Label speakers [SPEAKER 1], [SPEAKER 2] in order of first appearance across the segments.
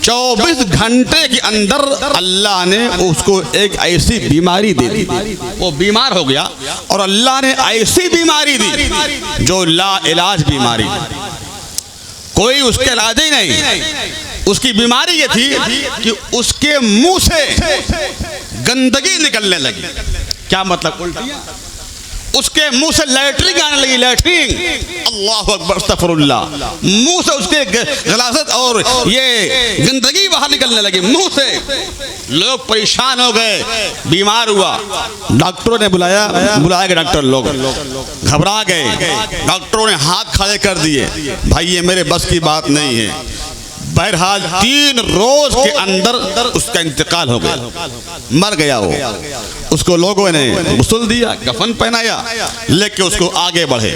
[SPEAKER 1] 24 घंटे के अंदर अल्लाह ने उसको एक ऐसी बीमारी दे दी, वो बीमार हो गया और अल्लाह ने ऐसी बीमारी दी जो ला इलाज बीमारी, कोई उसके इलाज ही नहीं। उसकी बीमारी ये थी कि उसके मुंह से गंदगी निकलने लगी। क्या मतलब? उल्टियां। उसके मुंह से लैट्रिन आने लगी, लैट्रिन। अल्लाह अकबर, अस्तगफिरुल्लाह। मुंह से उसके गलासत और ये गंदगी बाहर निकलने लगी मुंह से। लोग परेशान हो गए, बीमार हुआ। डॉक्टरों ने बुलाया डॉक्टर लोग घबरा गए। डॉक्टरों ने हाथ खड़े कर दिए, भाई ये मेरे बस की बात नहीं है। बहरहाल 3 रोज के अंदर उसका इंतकाल हो गया, मर गया वो। उसको लोगों ने गुस्ल दिया, कफन पहनाया, लेके उसको आगे बढ़े।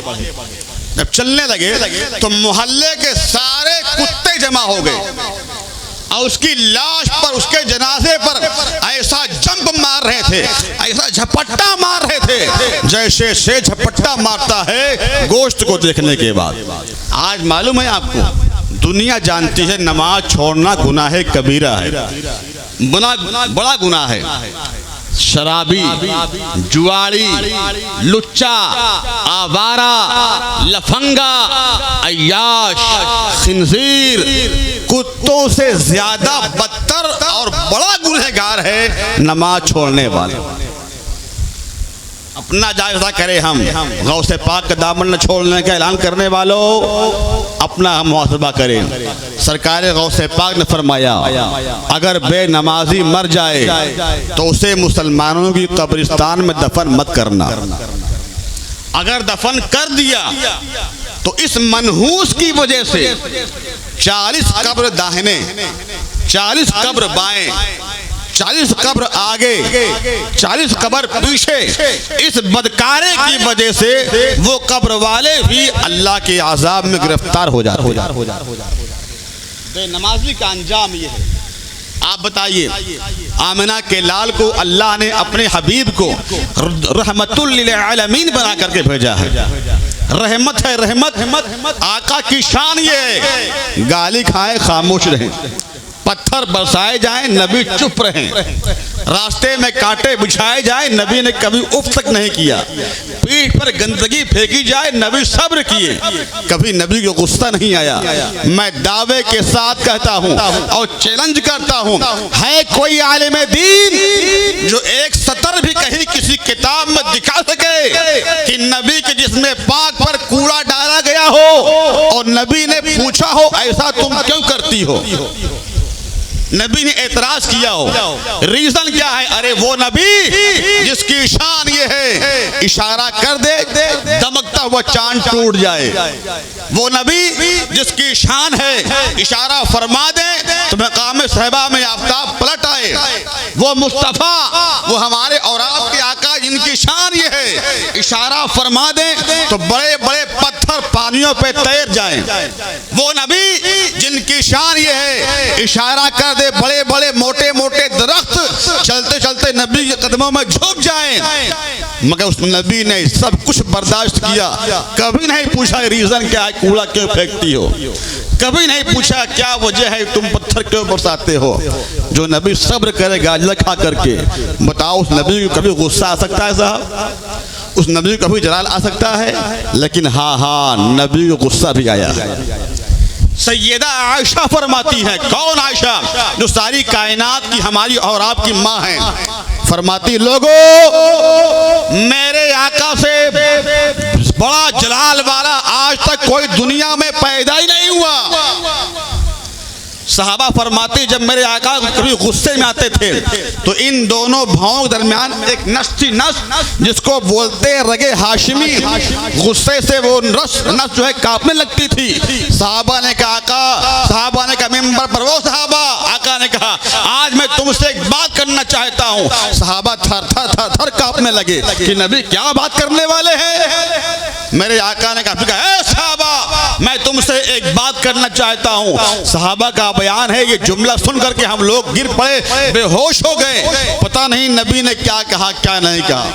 [SPEAKER 1] जब चलने लगे तो मोहल्ले के सारे कुत्ते जमा हो गए और उसकी लाश पर, उसके जनाजे पर ऐसा जंप मार रहे थे, ऐसा झपट्टा मार रहे थे जैसे शेर झपट्टा मारता है गोश्त को देखने के बाद। आज मालूम है आपको, दुनिया जानती है नमाज छोड़ना गुनाह कबीरा है, बड़ा गुनाह है। शराबी, जुआरी, लुच्चा, आवारा, लफंगा, अय्याश, खिंजीर, कुत्तों से ज्यादा बदतर और बड़ा गुनहगार है नमाज छोड़ने वाले। अपना जायजा करें हम, गौसे पाक का दामन न छोड़ने का ऐलान करने वालों, अपना हम मुहासबा करें। सरकार गौसे पाक ने फरमाया, अगर बेनमाजी मर जाए तो उसे मुसलमानों की कब्रिस्तान में दफन मत करना। अगर दफन कर दिया तो इस मनहूस की वजह से 40 कब्र दाहिने, 40 कब्र बाएं, 40 कब्र आगे, 40 कब्र पीछे, इस बदकारे की वजह से वो कब्र वाले भी अल्लाह के आज़ाब में गिरफ्तार हो जाते। बेनमाजी का अंजाम ये है। आप बताइए, आमिना के लाल को अल्लाह ने अपने हबीब को रहमतुल लिल आलमीन बना करके भेजा है। रहमत है, रहमत। आका की शान ये है, गाली खाए खामोश रहें, पत्थर बरसाए जाएं, नबी चुप रहें, रास्ते में कांटे बिछाए जाए, नबी ने कभी उफ तक नहीं किया, पीठ पर गंदगी फेंकी जाए, नबी सब्र किए, कभी नबी को गुस्सा नहीं आया। मैं दावे के साथ कहता हूँ और चैलेंज करता हूँ, है कोई आलिम दीन जो एक सतर भी कहीं किसी किताब में दिखा सके कि नबी के जिस्म पाक पर कूड़ा डाला गया हो और नबी ने पूछा हो ऐसा तुम क्यों करती हो? नबी ने एतराज किया हो, रीजन क्या है? अरे वो नबी जिसकी शान ये है, इशारा कर दे दमकता हुआ चांद टूट जाए। वो नबी जिसकी शान है, इशारा फरमा दे तो मकाम सहबा में आफ्ताब पलट आए। वो मुस्तफा, वो हमारे और आपके आका जिनकी शान ये है, इशारा फरमा दे तो बड़े बड़े पत्थर पानियों पे तैर जाएं। वो नबी जिनकी शान ये है, इशारा कर दे बड़े बड़े मोटे मोटे दरख्त चलते चलते नबी के कदमों में झुक जाएं। मगर उस नबी ने सब कुछ बर्दाश्त किया, कभी नहीं पूछा रीजन क्या है, कूड़ा क्यों फेंकती हो, कभी नहीं पूछा क्या वजह है, तुम पत्थर क्यों बरसाते हो। जो नबी सब्र करेगा अजला खा करके, बताओ उस नबी को कभी गुस्सा आ सकता है साहब? उस नबी को कभी जलाल आ सकता है? लेकिन हाँ, नबी को गुस्सा भी आया है। सैयदा आयशा फरमाती है, कौन आयशा? जो सारी कायनात की हमारी और आपकी माँ है। फरमाती, लोगों मेरे आका से बड़ा जलाल वाला आज तक कोई दुनिया में पैदा ही नहीं हुआ। सहाबा फरमाते, जब मेरे आका कभी गुस्से में आते थे तो इन दोनों भावों के दरमियान एक नस थी, नस जिसको बोलते रगे हाशिमी, गुस्से से वो नस जो है कांपने लगती थी। सहाबा ने कहा मिंबर पर, वो सहाबा, आका ने कहा आज मैं तुमसे एक बात करना चाहता हूँ। सहाबा थर थर थर थर कांपने लगे कि नबी क्या बात करने वाले हैं? मेरे आका ने कहा, सहाबा मैं तुमसे एक बात करना चाहता हूँ। सहाबा का बयान है, ये जुमला सुन करके हम लोग गिर पड़े, बेहोश हो गए, पता नहीं नबी ने क्या कहा क्या नहीं कहा।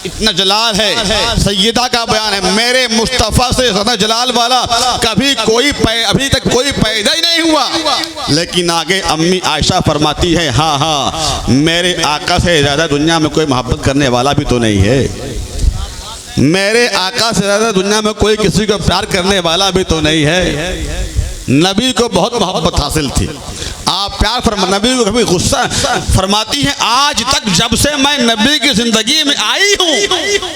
[SPEAKER 1] इतना जलाल है। सैयदा का बयान है, मेरे मुस्तफ़ा से ज़्यादा जलाल वाला कभी कोई अभी तक कोई पैदा ही नहीं हुआ। लेकिन आगे अम्मी आयशा फरमाती है, हाँ हाँ, मेरे आका से ज़्यादा दुनिया में कोई मोहब्बत करने वाला भी तो नहीं है। मेरे आका से ज़्यादा दुनिया में कोई किसी को प्यार करने वाला भी तो नहीं है। नबी को बहुत मोहब्बत हासिल थी। आप प्यार फरमा, नबी को कभी गुस्सा फरमाती हैं, आज तक जब से मैं नबी की जिंदगी में आई हूँ,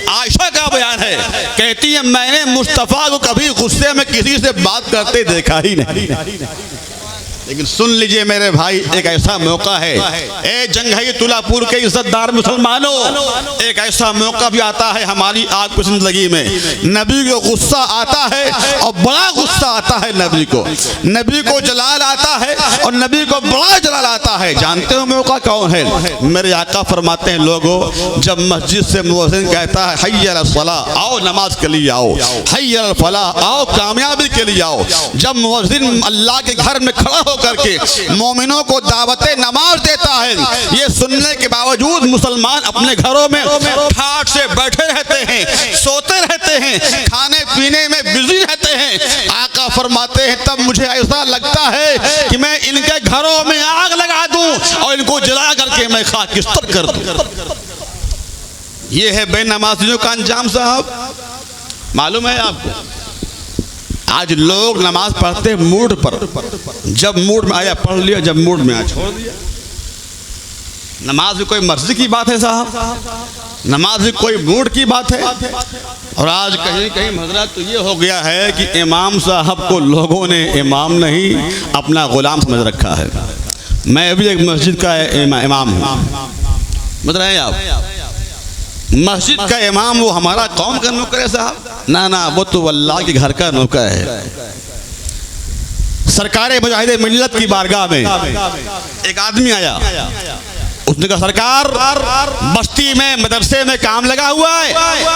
[SPEAKER 1] आयशा का बयान है, कहती है मैंने मुस्तफ़ा को कभी गुस्से में किसी से बात करते देखा ही नहीं। लेकिन सुन लीजिए मेरे भाई, एक ऐसा मौका है, ए जंघई तुलापुर के इज्जतदार मुसलमानों, एक ऐसा मौका भी आता है हमारी आपकी जिंदगी में। नबी को गुस्सा आता है और बड़ा गुस्सा आता है नबी को जलाल आता है और नबी को बड़ा जलाल आता है। जानते हो मौका कौन है? मेरे आका फरमाते हैं, लोगों, जब मस्जिद से मुअज्जिन कहता है हय्या अला सलाह, आओ नमाज के लिए आओ, हय्या अला फलाह, आओ कामयाबी के लिए आओ। जब मुअज्जिन अल्लाह के घर में खड़ा करके मोमिनों को दावते नमाज देता है, ये सुनने के बावजूद मुसलमान अपने घरों में ठाठ से बैठे रहते हैं, सोते रहते हैं, खाने पीने में बिजी रहते हैं। आका फरमाते हैं, तब मुझे ऐसा लगता है कि मैं इनके घरों में आग लगा दूं और इनको जला करके मैं खाकिस्तर कर दूं। ये है बेनमाजियों का अंजाम साहब। मालूम है आपको, आज लोग नमाज पढ़ते मूड पर, जब मूड में आया पढ़ लिया, जब मूड में आया छोड़ दिया। नमाज भी कोई मर्जी की बात है साहब, नमाज भी कोई मूड की बात है। और आज कहीं कहीं हजरत तो ये हो गया है कि इमाम साहब को लोगों ने इमाम नहीं अपना गुलाम समझ रखा है। मैं भी एक मस्जिद का इमाम हूँ, समझ रहे हैं आप? मस्जिद का इमाम वो हमारा कौम का नौकर है साहब? ना, वो तो अल्लाह के घर का नौकर है। सरकारे मुजाहिदे मिल्लत की बारगाह में एक आदमी आया, उसने कहा सरकार, बस्ती में मदरसे में काम लगा हुआ है,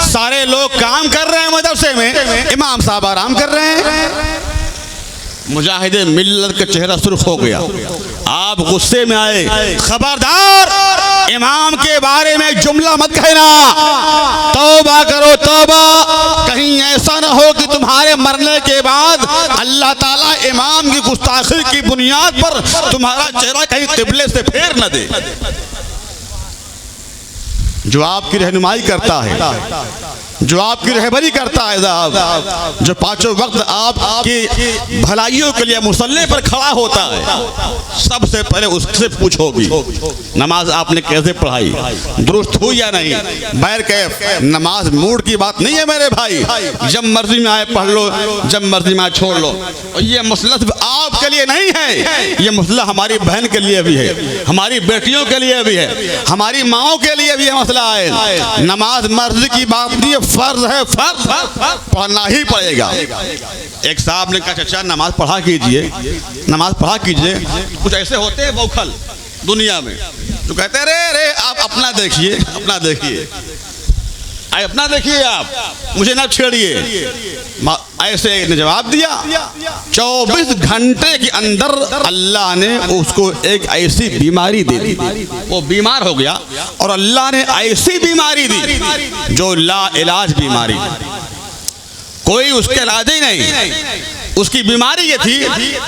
[SPEAKER 1] सारे लोग काम कर रहे हैं मदरसे में, इमाम साहब आराम कर रहे हैं। मुजाहिदे मिल्लत का चेहरा सुर्ख हो गया। आप गुस्से में आए, खबरदार इमाम के बारे में जुमला मत कहना, तौबा करो तौबा, कहीं ऐसा ना हो कि तुम्हारे मरने के बाद अल्लाह ताला इमाम की गुस्ताखी की बुनियाद पर तुम्हारा चेहरा कहीं किबले से फेर न दे। जो आपकी रहनुमाई करता है, जो आपकी रहबरी करता है साहब, जो पांचों वक्त आपकी भलाइयों के लिए मुसल्ले पर खड़ा होता है, सबसे पहले उससे पूछोगी नमाज आपने कैसे पढ़ाई, दुरुस्त हुई या नहीं। बैर के नमाज मूड की बात नहीं है मेरे भाई, जब मर्जी में आए पढ़ लो, जब मर्जी में आए छोड़ लो। और ये मसला सिर्फ आपके लिए नहीं है, ये मसला हमारी बहन के लिए भी है, हमारी बेटियों के लिए भी है, हमारी माओ के लिए भी मसला है। नमाज मर्जी की बात नहीं है, फर्ज है, फर्ज पढ़ना ही पड़ेगा। एक साहब ने कहा चाचा नमाज पढ़ा कीजिए, नमाज पढ़ा कीजिए। कुछ ऐसे होते हैं बौखल दुनिया में जो कहते हैं रे आप अपना देखिए, अपना देखिए, अपना देखिए, आप मुझे ना छेड़िए। ऐसे ने जवाब दिया, 24 घंटे के अंदर अल्लाह ने उसको एक ऐसी बीमारी दे दी, वो बीमार हो गया और अल्लाह ने ऐसी बीमारी दी जो ला इलाज बीमारी, कोई उसके इलाज ही नहीं। उसकी बीमारी ये थी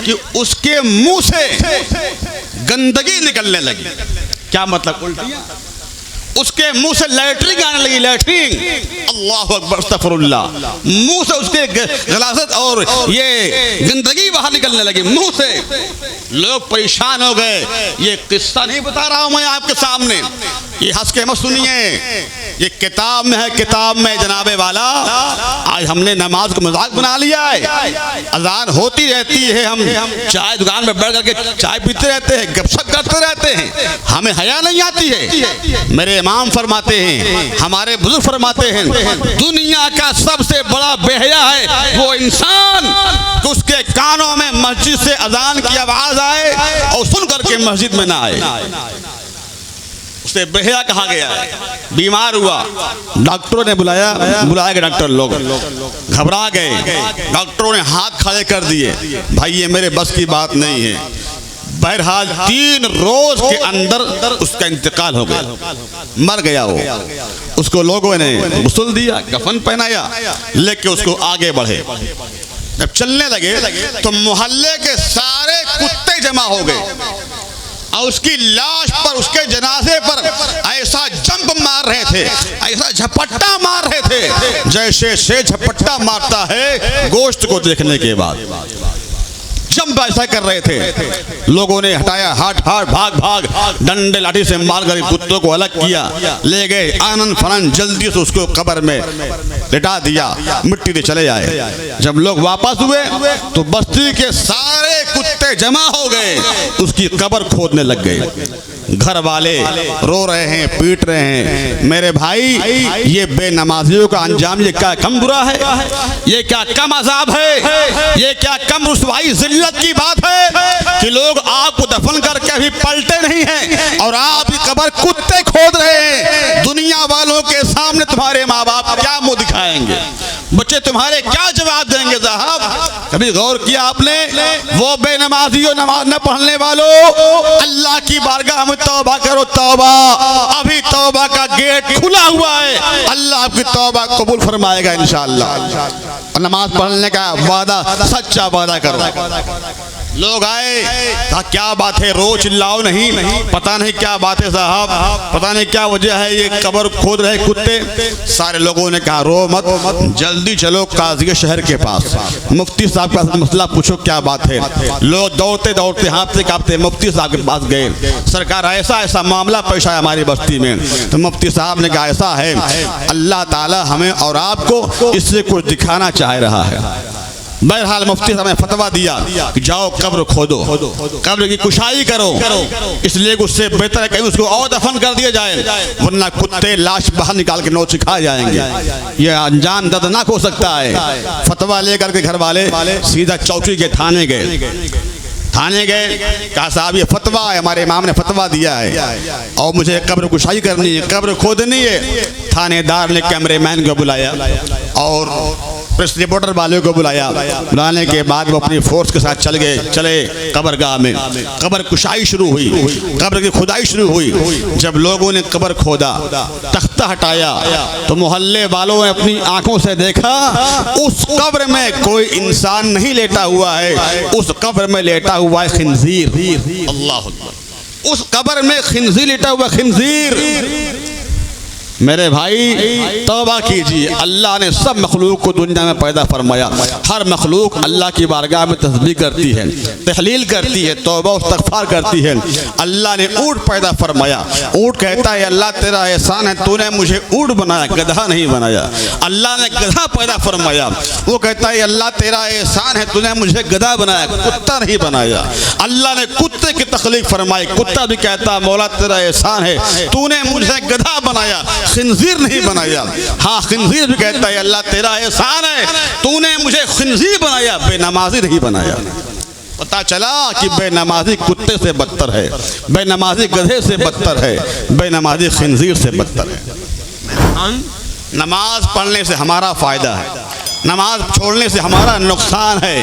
[SPEAKER 1] कि उसके मुंह से गंदगी निकलने लगी। क्या मतलब? उल्टियां। उसके मुंह से लैट्रिन आने लगी, लैट्रिन, अल्लाह अकबर, अस्तगफिरुल्लाह। मुंह से उसके गलासत और ये गंदगी बाहर निकलने लगी मुंह से। लोग परेशान हो गए। ये किस्सा नहीं बता रहा हूं मैं आपके सामने, ये हंस के मत सुनिए, ये किताब में है, किताब में जनाबे वाला। आज हमने नमाज को मजाक बना लिया है, अजान होती रहती है, हम चाय दुकान में बैठ करके चाय पीते रहते हैं, गपशप करते रहते हैं, हमें हया नहीं आती है। मेरे इमाम फरमाते हैं, हमारे बुजुर्ग फरमाते हैं, दुनिया का सबसे बड़ा बेहया है वो इंसान उसके कानों में मस्जिद से अजान की आवाज आए और सुन करके मस्जिद में ना आए, उसे बेहया कहा गया है। बीमार हुआ, डॉक्टरों ने बुलाया गया, डॉक्टर लोग घबरा गए, डॉक्टरों ने हाथ खड़े कर दिए, भाई ये मेरे बस की बात नहीं है। बहरहाल 3 रोज के अंदर उसका इंतकाल हो गया, मर गया वो। उसको लोगों ने गुस्ल दिया, कफन पहनाया, लेके उसको आगे बढ़े। जब चलने लगे तो मोहल्ले के सारे कुत्ते जमा हो गए और उसकी लाश पर, उसके जनाजे पर ऐसा जंप मार रहे थे, ऐसा झपट्टा मार रहे थे जैसे शेर झपट्टा मारता है गोश्त को देखने के बाद। जंप ऐसा कर रहे थे। लोगों ने हटाया, हाथ भाग भाग डंडे लाठी से मारकर कुत्तों को अलग किया, ले गए आनंद फनन जल्दी से उसको कब्र में लिटा दिया, मिट्टी से चले आए। जब लोग वापस हुए तो बस्ती के सारे कुत्ते जमा हो गए, उसकी कब्र खोदने लग गए। घर वाले रो रहे हैं, पीट रहे हैं। मेरे भाई, ये बेनमाजियों का अंजाम ये क्या कम बुरा है, ये क्या कम अजाब है, ये क्या कम रुसवाई जिल्लत की बात है कि लोग आपको दफन करके भी पलटे नहीं हैं और आप की कब्र कुत्ते खोद रहे हैं। दुनिया वालों के सामने तुम्हारे माँ बाप क्या मुंह दिखाएंगे, बच्चे तुम्हारे क्या जवाब देंगे साहब? कभी गौर किया आपने? वो बेनमाजियों, नमाज न पढ़ने वालों, अल्लाह की बारगाह में तौबा करो, तौबा। अभी तौबा का गेट खुला हुआ है, अल्लाह आपकी तौबा कबूल फरमाएगा इंशाअल्लाह। नमाज पढ़ने का वादा, सच्चा वादा करो। लोग आए, कहा क्या बात है, रोज चिल्लाओ नहीं, पता नहीं क्या बात है साहब, पता नहीं क्या वजह है, ये कब्र खोद रहे कुत्ते। सारे लोगों ने कहा रो मत, जल्दी चलो काजी शहर के पास, मुफ्ती साहब का मसला पूछो क्या बात है। लोग दौड़ते दौड़ते, हाँफते कांपते मुफ्ती साहब के पास गए। सरकार ऐसा ऐसा मामला पेश आया हमारी बस्ती में। तो मुफ्ती साहब ने कहा ऐसा है, अल्लाह ताला हमें और आपको इससे कुछ दिखाना चाह रहा है। बहरहाल मुफ्ती साहब ने फतवा दिया कि जाओ कब्र खोदो, कब्र की कुशाई करो, इसलिए उससे बेहतर है कहीं उसको और दफन कर दिया जाए, वरना कुत्ते लाश बाहर निकाल के नोच खा जाएंगे। यह अंजाम दर्दनाक हो सकता है। फतवा लेकर के घर वाले सीधा चौकी के थाने गए। कहा साहब ये फतवा है, हमारे इमाम ने फतवा दिया है और मुझे कब्र कुशाई करनी है, कब्र खोदनी है। थानेदार ने कैमरेमैन को बुलाया और प्रेस रिपोर्टर वाले को बुलाने के बाद वो अपनी फोर्स के साथ चले कब्रगाह में। कब्र कुशाई शुरू हुई, कब्र की खुदाई शुरू हुई। जब लोगों ने कब्र खोदा, तख्ता हटाया, तो मोहल्ले वालों ने अपनी आंखों से देखा उस कब्र में कोई इंसान नहीं लेटा हुआ है, उस कब्र में लेटा हुआ है खिंजीर। अल्लाह, उस कब्र में खिंजीर लेटा हुआ, खिंजीर। मेरे भाई तौबा कीजिए, अल्लाह ने सब मखलूक को दुनिया में पैदा फरमाया। हर मखलूक अल्लाह की बारगाह में तस्बीह करती है, तहलील करती है, तौबा इस्तग़फ़ार करती है। अल्लाह ने ऊँट पैदा फरमाया। ऊँट कहता है अल्लाह तेरा एहसान है, तूने मुझे ऊँट बनाया, गधा नहीं बनाया। अल्लाह ने गधा पैदा फरमाया, वो कहता है अल्लाह तेरा एहसान है, तूने मुझे गधा बनाया, कुत्ता नहीं बनाया। अल्लाह ने कुत्ते की तख्लीक फरमाई, कुत्ता भी कहता मौला तेरा एहसान है, तूने मुझे गधा बनाया, खिंजीर नहीं बनाया। हाँ, खिंजीर भी कहता है अल्लाह तेरा एहसान है, तूने मुझे खिंजीर बनाया, बेनमाजी नहीं बनाया। पता चला कि बेनमाजी कुत्ते से बदतर है, बेनमाजी गधे से बदतर है, बेनमाजी खिंजीर से बदतर है। नमाज पढ़ने से हमारा फायदा है, नमाज छोड़ने से हमारा नुकसान है।